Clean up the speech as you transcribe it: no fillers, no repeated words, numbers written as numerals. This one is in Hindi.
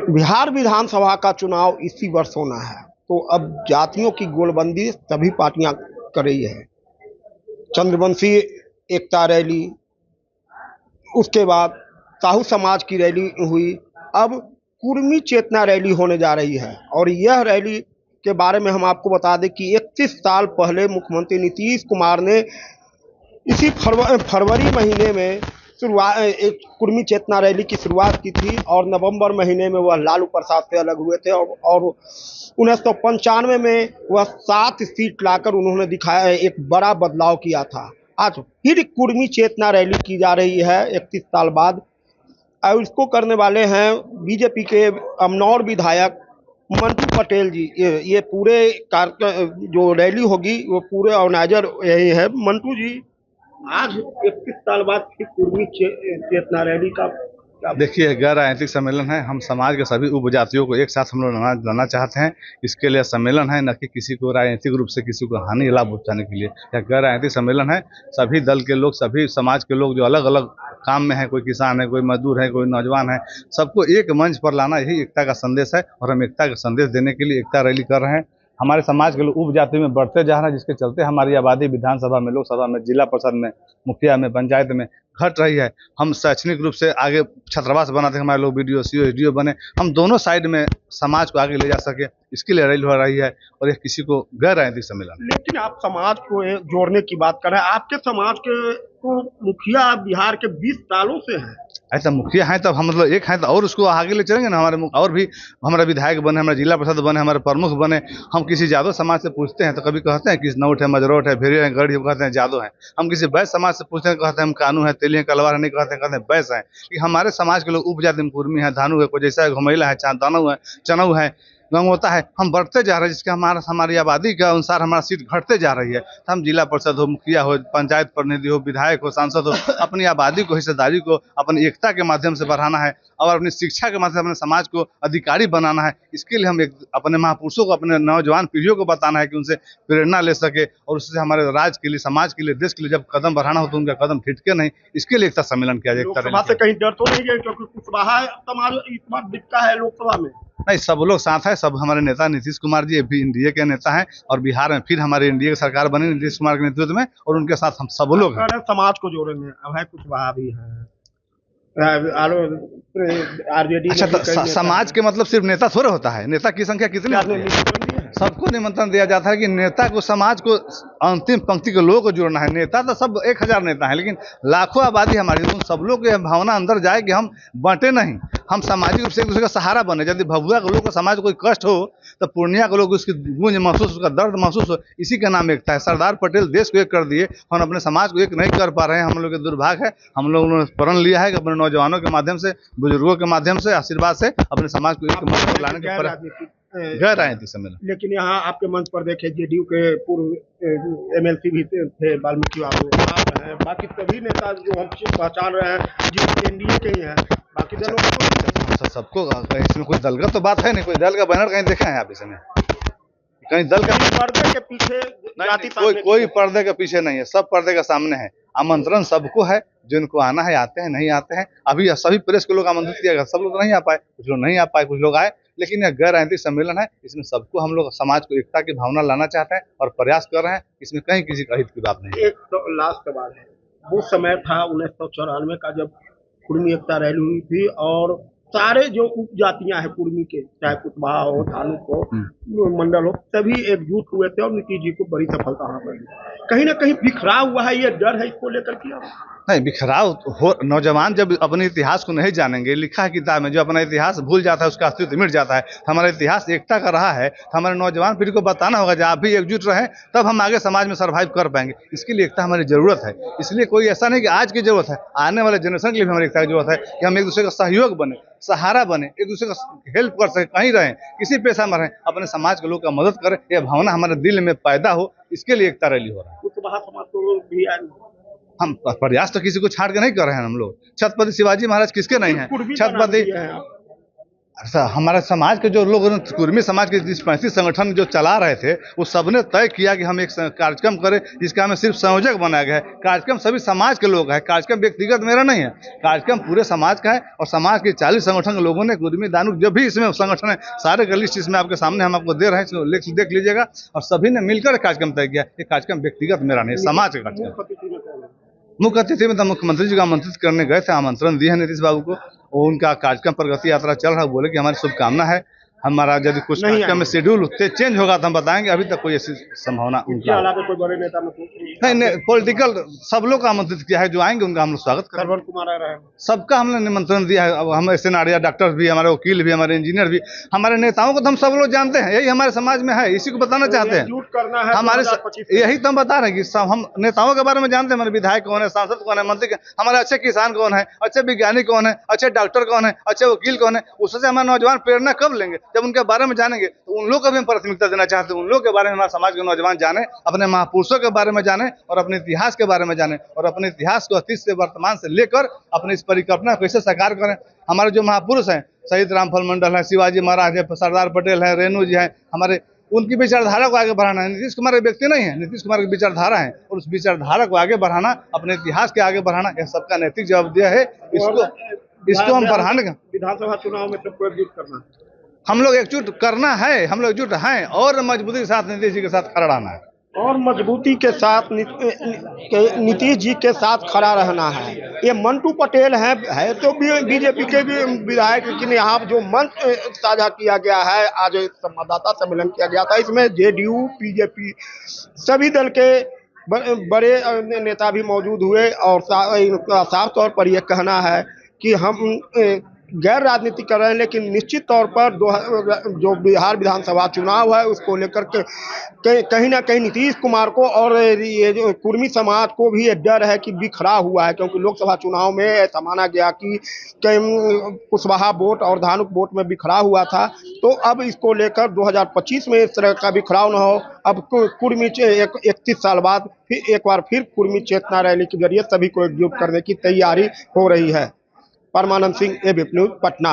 बिहार विधानसभा का चुनाव इसी वर्ष होना है, तो अब जातियों की गोलबंदी सभी पार्टियां कर रही है। चंद्रवंशी एकता रैली, उसके बाद साहू समाज की रैली हुई, अब कुर्मी चेतना रैली होने जा रही है। और यह रैली के बारे में हम आपको बता दें कि 31 साल पहले मुख्यमंत्री नीतीश कुमार ने इसी फरवरी महीने में शुरुआत एक कुर्मी चेतना रैली की शुरुआत की थी और नवंबर महीने में वह लालू प्रसाद से अलग हुए थे और 1995 में वह 7 सीट लाकर उन्होंने दिखाया, एक बड़ा बदलाव किया था। आज फिर कुर्मी चेतना रैली की जा रही है 31 साल बाद, और इसको करने वाले हैं बीजेपी के अमनौर विधायक मंटू पटेल जी। ये पूरे जो रैली होगी वो पूरे ऑर्गेनाइजर यही है मंटू जी। आज 31 साल बाद फिर कुर्मी चेतना रैली का देखिए, गैर राजनीतिक सम्मेलन है। हम समाज के सभी उपजातियों को एक साथ हम लोग लाना चाहते हैं। इसके लिए सम्मेलन है, न कि किसी को राजनीतिक रूप से किसी को हानि लाभ पहुंचाने के लिए। यह गैर राजनीतिक सम्मेलन है। सभी दल के लोग, सभी समाज के लोग जो अलग अलग काम में है, कोई किसान है, कोई मजदूर है, कोई नौजवान है, सबको एक मंच पर लाना, यही एकता का संदेश है। और हम एकता का संदेश देने के लिए एकता रैली कर रहे हैं। हमारे समाज के लोग उपजाति में बढ़ते जा रहे हैं, जिसके चलते हमारी आबादी विधानसभा में, लोकसभा में, जिला परिषद में, मुखिया में, पंचायत में घट रही है। हम शैक्षणिक रूप से आगे छात्रावास बनाते हैं, हमारे लोग बीडीओ सीओ एसडीओ बने, हम दोनों साइड में समाज को आगे ले जा सके, इसके लिए रैली हो रही है। और यह किसी को गैर राजनीतिक सम्मेलन है। लेकिन आप समाज को जोड़ने की बात कर रहे हैं, आपके समाज के तो मुखिया बिहार के 20 सालों से हैं। ऐसा मुखिया है तब हम मतलब एक है तो और उसको आगे ले चलेंगे ना। हमारे और भी हमारा विधायक बने, हमारे जिला परिषद बने, हमारे प्रमुख बने। हम किसी जादव समाज से पूछते हैं तो कभी कहते हैं कि नौठ है, मजरोट है, भेड़िया है, गढ़ी, कहते हैं जादव है। हम किसी बैस समाज से पूछते हैं, कहते हैं हम कानू है, तेली है, कलवार है, नहीं कहते हैं बैस है। कि हमारे समाज के लोग उपजाति में कुर्मी है, धानु है, कोई जैसा है, घुमैला है, चांदानू है, चनऊ है, गंगोता है। हम बढ़ते जा रहे हैं, जिसके हमारी आबादी के अनुसार हमारा सीट घटते जा रही है। तो हम जिला परिषद हो, मुखिया हो, पंचायत प्रतिनिधि हो, विधायक हो, सांसद हो, अपनी आबादी को, हिस्सेदारी को अपनी एकता के माध्यम से बढ़ाना है और अपनी शिक्षा के माध्यम से अपने समाज को अधिकारी बनाना है। इसके लिए हम अपने महापुरुषों को, अपने नौजवान पीढ़ियों को बताना है कि उनसे प्रेरणा ले सके और उससे हमारे राज्य के लिए, समाज के लिए, देश के लिए जब कदम बढ़ाना हो तो उनका कदम ठिठके नहीं। इसके लिए एकता सम्मेलन किया जाए। लोकसभा से कहीं डर तो नहीं है, क्योंकि कुशवाहा समाज इस बार दिखता है लोकसभा में। नहीं, सब लोग साथ है। सब हमारे नेता नीतीश कुमार जी भी एनडीए के नेता हैं और बिहार में फिर हमारे एनडीए की सरकार बनी नीतीश कुमार के नेतृत्व में, और उनके साथ हम सब लोग हैं। समाज को जोड़ेंगे, अब है कुशवाहा भी है, आरजेडी। अच्छा, तो समाज के मतलब सिर्फ नेता थोड़ा होता है। नेता की संख्या कितनी होती है? सबको निमंत्रण दिया जाता है कि नेता को, समाज को, अंतिम पंक्ति के लोगों को जोड़ना है। नेता तो सब 1000 नेता है, लेकिन लाखों आबादी हमारी, उन सब लोग को यह भावना अंदर जाए कि हम बांटे नहीं, हम सामाजिक रूप से एक दूसरे का सहारा बने। यदि भभुआ के लोग को समाज कोई कष्ट हो तो पूर्णिया के लोग उसकी गूंज महसूस, उसका दर्द महसूस हो, इसी का नाम एकता है। सरदार पटेल देश को एक कर दिए, हम अपने समाज को एक नहीं कर पा रहे हैं। हम लोग के दुर्भाग्य है। हम लोगों ने प्रण लिया है कि अपने नौजवानों के माध्यम से, बुजुर्गों के माध्यम से, आशीर्वाद से अपने समाज को एक मंच पर लाने के गैर राजनीतिक सम्मेलन। लेकिन यहाँ आपके मंच पर देखे जेडीयू के पूर्व एमएलसी भी थे, वाल्मीकि बाबू, आप हैं, बाकी सभी नेता जो हम पहचान रहे हैं जी एनडीए के ही हैं। बाकी दलों को सबको, इसमें कोई दल का तो बात है नहीं। कोई दल का बैनर कहीं देखा है आप इसमें? कहीं दल का पर्दे के पीछे नहीं, कोई पर्दे के पीछे नहीं है, सब पर्दे के सामने है। आमंत्रण सबको है, जिनको आना है आते हैं, नहीं आते हैं। अभी सभी प्रेस के लोग आमंत्रित किया गया, सब लोग नहीं आ पाए, कुछ लोग नहीं आ पाए, कुछ लोग आए। लेकिन यह गैर राजनीतिक सम्मेलन है, इसमें सबको हम लोग समाज को एकता की भावना लाना चाहते हैं और प्रयास कर रहे हैं। इसमें कहीं किसी का हित की बात नहीं। एक तो लास्ट सवाल है, वो समय था 1994 का जब कुर्मी एकता रैली हुई थी और सारे जो उपजातियां हैं कुर्मी के, चाहे कुशवाहा हो, धानु हो, मंडल हो, सभी एकजुट हुए थे और नीतीश जी को बड़ी सफलता हासिल हुई। कहीं ना कहीं बिखराव हुआ है, ये डर है इसको लेकर के? नहीं, बिखराव हो। नौजवान जब अपने इतिहास को नहीं जानेंगे, लिखा है किताब में, जो अपना इतिहास भूल जाता है उसका अस्तित्व मिट जाता है। तो हमारा इतिहास एकता का रहा है, तो हमारे नौजवान पीढ़ी को बताना होगा, जब आप भी एकजुट रहें तब हम आगे समाज में सर्वाइव कर पाएंगे। इसके लिए एकता हमारी जरूरत है। इसलिए कोई ऐसा नहीं कि आज की जरूरत है, आने वाले जनरेशन के लिए भी हमारी एकता की जरूरत है कि हम एक दूसरे का सहयोग बने, सहारा बने, एक दूसरे का हेल्प कर सके, कहीं रहें, किसी पेशा में रहें, अपने समाज के लोग का मदद करें, यह भावना हमारे दिल में पैदा हो। इसके लिए एकता रैली हो रहा है। हम प्रयास तो किसी को छाड़ के नहीं कर रहे हैं। हम लोग छत्रपति शिवाजी महाराज किसके नहीं हैं? छत्रपति अच्छा, हमारे समाज के जो लोग कुर्मी समाज के जिस 35 संगठन जो चला रहे थे, वो सबने तय किया कि हम एक कार्यक्रम करें जिसका हमें सिर्फ संयोजक बनाया गया है। कार्यक्रम सभी समाज के लोग हैं, कार्यक्रम व्यक्तिगत मेरा नहीं है, कार्यक्रम पूरे समाज का है। और समाज के 40 संगठन के लोगों ने कुर्मी दानव जो भी इसमें संगठन है, सारे का लिस्ट इसमें आपके सामने हम आपको दे रहे हैं, देख लीजिएगा। और सभी ने मिलकर कार्यक्रम तय किया। ये कार्यक्रम व्यक्तिगत मेरा नहीं, समाज का कार्यक्रम। मुख्य अतिथि में तो मुख्यमंत्री जी को आमंत्रित करने गए थे, आमंत्रण दिए हैं नीतीश बाबू को। वो उनका कार्यक्रम प्रगति यात्रा चल रहा है, बोले कि हमारी शुभकामना है, हमारा यदि कुछ कार्यक्रम में शेड्यूल चेंज होगा तो हम बताएंगे। अभी तक कोई ऐसी संभावना उनका कोई बड़े नेता नहीं, पॉलिटिकल सब लोग का आमंत्रित किया है, जो आएंगे उनका हम लोग स्वागत करेंगे। श्रवण कुमार आ रहा है, सबका हमने निमंत्रण दिया है। अब हम सेनारिया डॉक्टर भी, हमारे वकील भी, हमारे इंजीनियर भी, हमारे नेताओं को तो हम सब लोग जानते हैं, यही हमारे समाज में है, इसी को बताना चाहते हैं। करना है हमारे यही तो हम बता रहे हैं कि सब हम नेताओं के बारे में जानते हैं। हमारे विधायक कौन है, सांसद कौन है, मंत्री, हमारे अच्छे किसान कौन है, अच्छे वैज्ञानिक कौन है, अच्छे डॉक्टर कौन है, अच्छे वकील कौन है। उससे हमारे नौजवान प्रेरणा कब लेंगे, जब उनके बारे में जानेंगे। तो उन लोग को भी हम प्राथमिकता देना चाहते हैं, उन लोग के बारे में हमारे समाज के नौजवान जाने, अपने महापुरुषों के बारे में जाने और अपने इतिहास के बारे में जाने, और अपने इतिहास को अतीत से वर्तमान से लेकर अपने इस परिकल्पना को कैसे साकार करें। हमारे जो महापुरुष हैं, शहीद रामफल मंडल है, शिवाजी महाराज है, सरदार पटेल है, रेणु जी है, हमारे उनकी विचारधारा को आगे बढ़ाना है। नीतीश कुमार एक व्यक्ति नहीं है, नीतीश कुमार की विचारधारा है, और उस विचारधारा को आगे बढ़ाना, अपने इतिहास के आगे बढ़ाना, यह सबका नैतिक जवाबदेही है। इसको हम बढ़ाने का विधानसभा चुनाव में सबको एकजुट करना, हम लोग एकजुट करना है, हम लोग एकजुट हैं, और मजबूती के साथ नीतीश जी के साथ खड़ा रहना है, और मजबूती के साथ नीतीश जी के साथ खड़ा रहना है। ये मंटू पटेल है तो बीजेपी के भी विधायक, लेकिन यहाँ जो मंच साझा किया गया है, आज संवाददाता सम्मेलन किया गया था, इसमें जेडीयू, बीजेपी सभी दल के बड़े नेता भी मौजूद हुए। और साफ तौर पर यह कहना है कि हम गैर राजनीति कर रहे हैं, लेकिन निश्चित तौर पर जो बिहार विधानसभा चुनाव है उसको लेकर के कहीं ना कहीं नीतीश कुमार को और ये जो कुर्मी समाज को भी ये डर है कि बिखरा हुआ है, क्योंकि लोकसभा चुनाव में ऐसा माना गया कि कुशवाहा वोट और धानुक वोट में बिखरा हुआ था। तो अब इसको लेकर 2025 में इस तरह का बिखराव न हो। अब कुर्मी 31 साल बाद एक बार फिर कुर्मी चेतना रैली के जरिए सभी को एकजुट करने की तैयारी हो रही है। परमानंद सिंह, एबीपी न्यूज, पटना।